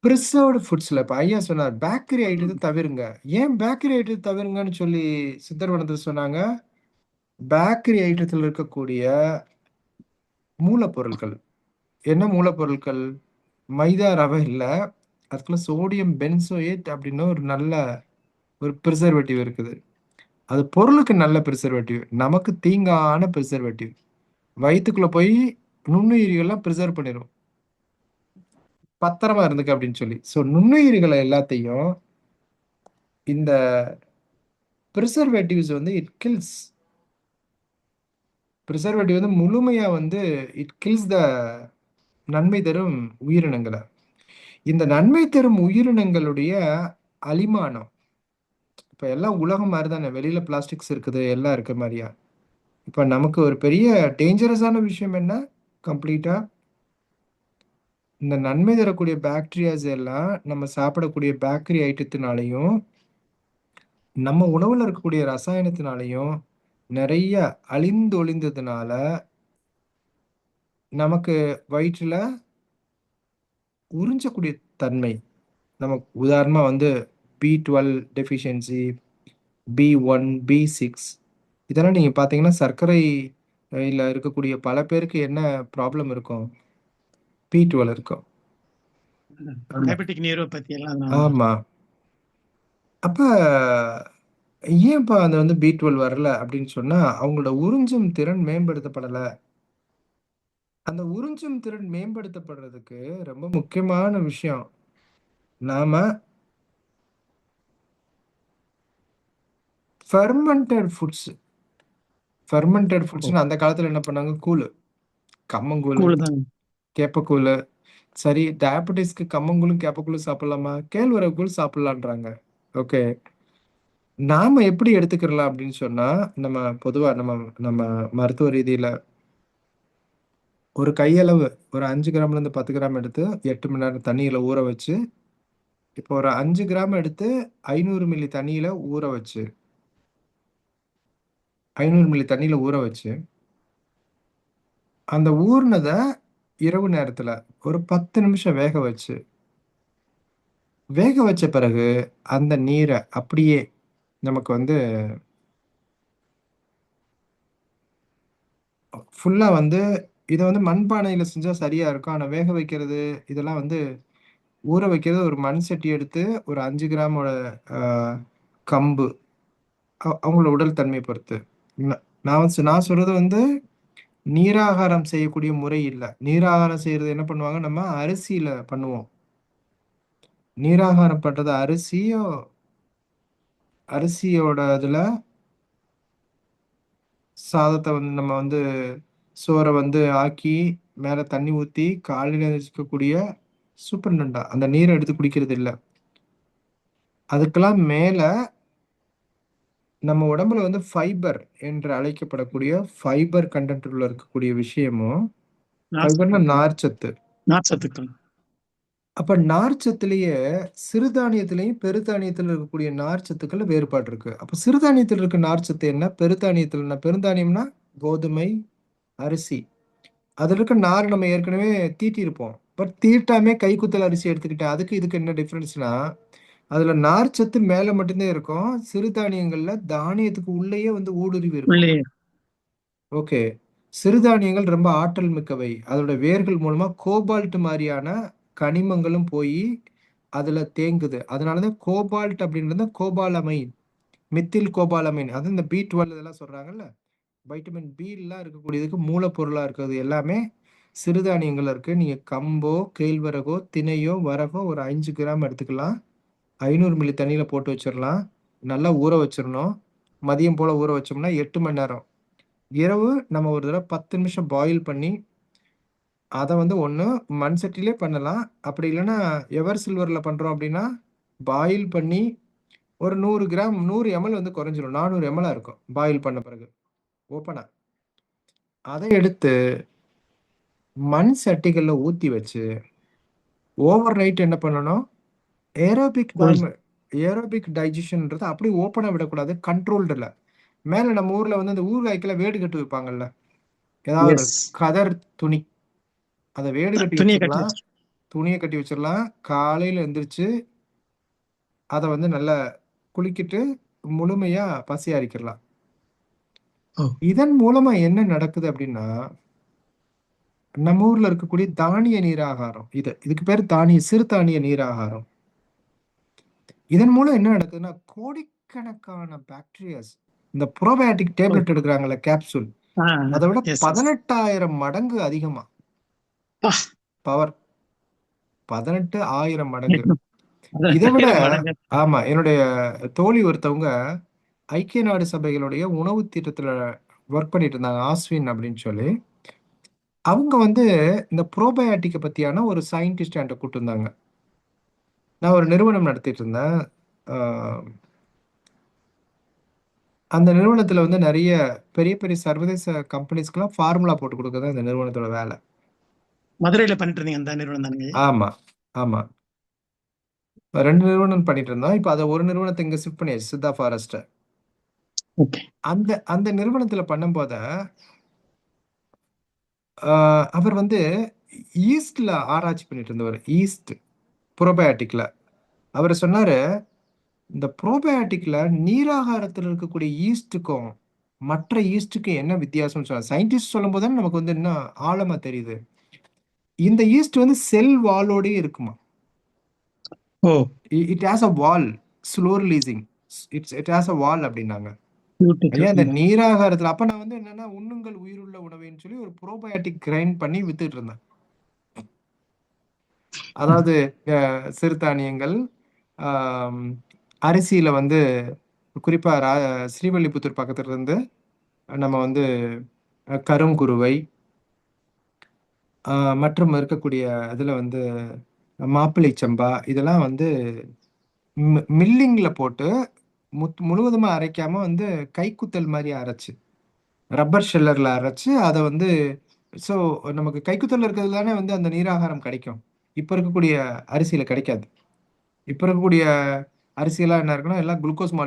Preserved ஃபுட்ஸ்ல இப்ப ஐயா சொன்னார், பேக்கரி ஐட்டத்த தவிருங்க. ஏன் பேக்கரி ஐட்டத்த தவிருங்கன்னு சொல்லி சித்தர் வனத்துல சொன்னாங்க? பேக்கரி ஐட்டத்துல இருக்கக்கூடிய மூலப்பொருட்கள். என்ன மூலப்பொருட்கள்? மைதா, ரவை இல்ல. அதுக்குள்ள சோடியம் பென்சோயேட் அப்படின்னு ஒரு நல்ல ஒரு பிரிசர்வேட்டிவ் இருக்குது. அது பொருளுக்கு நல்ல பிரிசர்வேட்டிவ். நமக்கு தீங்கான பிரிசர்வேட்டிவ். வயித்துக்குள்ள போய் நுண்ணுயிரிகள்லாம் பிரிசர்வ் பண்ணிரும். பத்திரமா இருந்துக்க அப்படின்னு சொல்லி. ஸோ நுண்ணுயிரிகளை எல்லாத்தையும் இந்த பிரிசர்வேட்டிவ்ஸ் வந்து இட் கில்ஸ். பிரிசர்வேட்டிவ் வந்து முழுமையா வந்து இட் கில்ஸ் த நன்மை தரும் உயிரினங்களை. இந்த நன்மை தரும் உயிரினங்களுடைய அலிமானம். இப்ப எல்லாம் உலகம் மாதிரி தானே, வெளியில பிளாஸ்டிக்ஸ் இருக்குது, எல்லாம் இருக்க மாதிரியா. இப்ப நமக்கு ஒரு பெரிய டேஞ்சரஸான விஷயம் என்ன? கம்ப்ளீட்டா இந்த நன்மை தரக்கூடிய பாக்டீரியாஸ் எல்லாம் நம்ம சாப்பிடக்கூடிய பேக்கரி ஐட்டத்தினாலையும் நம்ம உணவுல இருக்கக்கூடிய ரசாயனத்தினாலையும் நிறைய அழிந்தொழிந்ததுனால நமக்கு வயிற்றுல உறிஞ்சக்கூடிய தன்மை. நமக்கு உதாரணமா வந்து B12 டெஃபிஷியன்சி, B1, B6 இதெல்லாம் நீங்க பார்த்தீங்கன்னா சர்க்கரை இல்ல இருக்கக்கூடிய பல பேருக்கு என்ன ப்ராப்ளம் இருக்கும்? B12 இருக்கும். ஆமா. டயபெட்டிக் நியூரோபதி எல்லாம் அதனால தான். ஆமா. அப்ப ஏன்ப்பா அந்த வந்து B12 வரல அப்படின்னு சொன்னா, அவங்களோட உறிஞ்சும் திறன் மேம்படுத்தப்படல. அந்த உறிஞ்சும் திறன் மேம்படுத்தப்படுறதுக்கு ரொம்ப முக்கியமான விஷயம். நாம ஃபெர்மென்டட் ஃபுட்ஸ். ஃபெர்மென்டட் ஓ, ஃபுட்ஸ்ன்னு அந்த காலத்துல என்ன பண்ணாங்க? கூழு, கம்மங்கூழு, கூழ் தான். கேப்பக்கூழு. சரி, டயபெட்டிஸ்க்கு கம்மங்கூழும், கேப்பக்கூழும் சாப்பிடலாமா? கேழ்வரகு கூழ் சாப்பிடலான்றாங்க. ஓகே. நாம எப்படி எடுத்துக்கிறலாம் அப்படின்னு சொன்னா, நம்ம பொதுவா நம்ம நம்ம மருத்துவ ரீதியில ஒரு கையளவு ஒரு 5 கிராம்லேருந்து 10 கிராம் எடுத்து 8 மணி நேரம் தண்ணீல ஊற வச்சு, இப்போ ஒரு 5 கிராம் எடுத்து 500 மில்லி தண்ணீல ஊற வச்சு 500 மில்லி தண்ணீல ஊற வச்சு, அந்த ஊறுனத இரவு நேரத்துல ஒரு 10 நிமிஷம் வேக வச்சு, வேக வச்ச பிறகு அந்த நீர அப்படியே நமக்கு வந்து ஃபுல்லா வந்து இத வந்து மண்பானையில செஞ்சா சரியா இருக்கும். ஆனா வேக வைக்கிறது, இதெல்லாம் வந்து ஊற வைக்கிறது ஒரு மண் சட்டி எடுத்து ஒரு 5 கிராமோட அ கம்பு அவங்களோட உடல் தன்மைய பொறுத்து. ந நான் சொல்றது வந்து நீராகாரம் செய்யக்கூடிய முறை இல்ல. நீராகாரம் செய்றது என்ன பண்ணுவாங்க, நம்ம அரிசியில பண்ணுவோம். நீராகாரம் பண்றது அரிசியோட இதுல சாதத்த வந்து நம்ம வந்து சோற வந்து ஆக்கி, மேல தண்ணி ஊத்தி, காலையில எந்திரிச்சுக்கக்கூடிய சூப்பர் நண்டா. அந்த நீர எடுத்து குடிக்கிறது இல்ல. அதுக்கெல்லாம் மேல நம்ம உடம்புல வந்து ஃபைபர் என்று அழைக்கப்படக்கூடிய ஃபைபர் கன்டென்ட் உள்ள இருக்கக்கூடிய விஷயமும், ஃபைபர்னா நார்ச்சத்து. நார்ச்சத்து. நார்ச்சத்துக்கள். அப்ப நார்ச்சத்துலயே சிறுதானியத்திலயும், பெருதானியத்துல இருக்கக்கூடிய நார்ச்சத்துக்கள்ல வேறுபாடு இருக்கு. அப்ப சிறுதானியத்துல இருக்க நார்ச்சத்து என்ன? பெருதானியத்துல என்ன? பெருந்தானியம்னா கோதுமை, அரிசி. அதுல இருக்க நார் நம்ம ஏற்கனவே தீட்டியிருப்போம். பட் தீட்டாமே கைக்குத்தல் அரிசி எடுத்துக்கிட்டேன். அதுக்கு இதுக்கு என்ன டிஃபரன்ஸ்னா, அதுல நார்ச்சத்து மேல மட்டும் தான் இருக்கும். சிறுதானியங்கள்ல தானியத்துக்கு உள்ளேயே வந்து ஊடுருவி இருக்கும். உள்ளே. ஓகே. சிறுதானியங்கள் ரொம்ப ஆற்றல் மிக்கவை. அதோட வேர்கள் மூலமா கோபால்ட் மாரியான கனிமங்களும் போயி, அதுல தேங்குது. அதனால தான் கோபால்ட் அப்படின்றது கோபாலமைன், மெத்தில் கோபாலமைன். அது இந்த B12 இதெல்லாம் சொல்றாங்கல்ல. வைட்டமின் பிலாம் இருக்கக்கூடியதுக்கு மூலப்பொருளா இருக்கிறது எல்லாமே சிறுதானியங்கள்ல இருக்கு. நீங்க கம்போ, கேழ்வரகோ, திணையோ, வரகோ ஒரு 5 கிராம் எடுத்துக்கலாம். 500 மில்லி தண்ணீல போட்டு வச்சிரலாம். நல்லா ஊற வச்சிரணும். மதியம் போல ஊற வச்சோம்னா 8 மணி நேரம். இரவு நம்ம ஒரு தடவ 10 நிமிஷம் பாயில் பண்ணி, அத வந்து ஒண்ணு மண் சட்டியிலே பண்ணலாம். அப்படி இல்லன்னா எவர் சில்வர்ல பண்றோம் அப்படின்னா, பாயில் பண்ணி ஒரு 100 கிராம் 100 எம்எல் வந்து குறைஞ்சிரும். 400 எம்எல்லா இருக்கும். பாயில் பண்ண பிறகு. ஓப்பனா. அத எடுத்து மண் சட்டிகள்ல ஊத்தி வச்சு, ஓவர் நைட் என்ன பண்ணணும்? Aerobic cold. டைம் ஏரோபிக் டைஜஷன்ன்றத அப்படியே ஓப்பனா விடக்கூடாது. கண்ட்ரோல்டுல. மேல நம்ம ஊர்ல வந்து அந்த ஊறுகாய்க்கெல்லாம் வேடு கட்டி வைப்பாங்கல்ல. ஏதாவது ஒரு எஸ். கதர் துணி. அத வேடு கட்டி துணியை கட்டி வச்சிரலாம். வச்சிருக்கோம். துணியை கட்டி வச்சிடலாம். காலையில எந்திரிச்சு அதை வந்து நல்லா குளிக்கிட்டு முழுமையா பசியாரிக்கலாம். ஓ இதன் மூலமா என்ன நடக்குது அப்படின்னா, நம்ம ஊர்ல இருக்கக்கூடிய தானிய நீராகாரம், இதுக்கு பேர் சிறுதானிய நீராகாரம். இதன் மூலம் என்ன நடக்குதுன்னா, கோடிக்கணக்கான பாக்டீரியாஸ், இந்த ப்ரோபயாட்டிக் ஓ டேப்லெட் எடுக்கிறாங்கல்ல, கேப்சூல், ஆ அதை விட எஸ் எஸ் 18,000 மடங்கு அதிகமா பா பவர். 18,000 மடங்கு. இதை விட 18,000 மடங்கு. ஆமா, என்னுடைய தோழி ஒருத்தவங்க ஐக்கிய நாடு சபைகளுடைய உணவு திட்டத்துல ஒர்க் பண்ணிட்டு இருந்தாங்க, ஆஸ்வின் அப்படின்னு சொல்லி. அவங்க வந்து இந்த ப்ரோபயாட்டிக்கை பத்தியான ஒரு சயின்டிஸ்ட் என்கிட்ட கூட்டு இருந்தாங்க. நான் ஒரு நிறுவனம் நடத்திட்டு இருந்தேன். ஆஹ் அந்த நிறுவனத்துல வந்து நிறைய பெரிய பெரிய சர்வதேச கம்பெனிஸ்க்குலாம் ஃபார்முலா போட்டு கொடுக்கறது அந்த நிறுவனத்தோட வேலை. மதுரையில பண்ணிட்டு இருந்தீங்க அந்த நிறுவனம் தானுங்க? ஆமா ஆமா, 2 நிறுவனம் பண்ணிட்டு இருந்தோம். இப்போ அதை ஒரு நிறுவனத்தை இங்க ஷிஃப்ட் பண்ணியாச்சு, சித்தா ஃபாரஸ்ட். ஓகே அந்த அந்த நிறுவனத்துல பண்ணும்போத அவர் வந்து ஈஸ்ட்ல ஆராய்ச்சி பண்ணிட்டு இருந்தவர். ஈஸ்ட் ப்ரோபயாட்டிக்ல அவர் சொன்னாரு, இந்த ப்ரோபயாட்டிக்ல நீராகாரத்தில் இருக்கக்கூடிய ஈஸ்டுக்கும் மற்ற ஈஸ்டுக்கும் என்ன வித்தியாசம்னு சொன்னார். சயின்டிஸ்ட் சொல்லும் போது நமக்கு வந்து இன்னும் ஆழமா தெரியுது. இந்த ஈஸ்ட் வந்து செல் வாலோடயே இருக்குமா. Oh it has a valve, slow releasing, it has a valve அப்படின்னாங்க. ஐயா, இந்த பியூட்டிஃபுல். நீராகாரத்துல அப்ப நான் வந்து என்னன்னா, உண்ணுங்கள் உயிருள்ள உணவுன்னு சொல்லி ஒரு ப்ரோபயாட்டிக் கிரைண்ட் பண்ணி வித்துட்டு இருந்தேன். அதாவது சிறுதானியங்கள், ஆம், அரிசியில வந்து குறிப்பா ஸ்ரீவில்லிபுத்தூர் பக்கத்துல இருந்து நம்ம வந்து கருங்குருவை, மற்றும் இருக்கக்கூடிய இதுல வந்து மாப்பிள்ளை சம்பா, இதெல்லாம் வந்து மில்லிங்ல போட்டு முழுவதுமா அரைக்காம வந்து கைக்குத்தல் மாதிரி அரைச்சு, ரப்பர் ஷெல்லர்ல அரைச்சு அதை வந்து, ஸோ நமக்கு கைக்குத்தல் இருக்கிறது தானே வந்து அந்த நீராகாரம் கிடைக்கும். இப்ப இருக்கக்கூடிய அரிசியில கிடைக்காது. இப்ப இருக்கக்கூடிய அரிசியெல்லாம் என்ன இருக்குன்னா, எல்லாம் குளுக்கோஸ்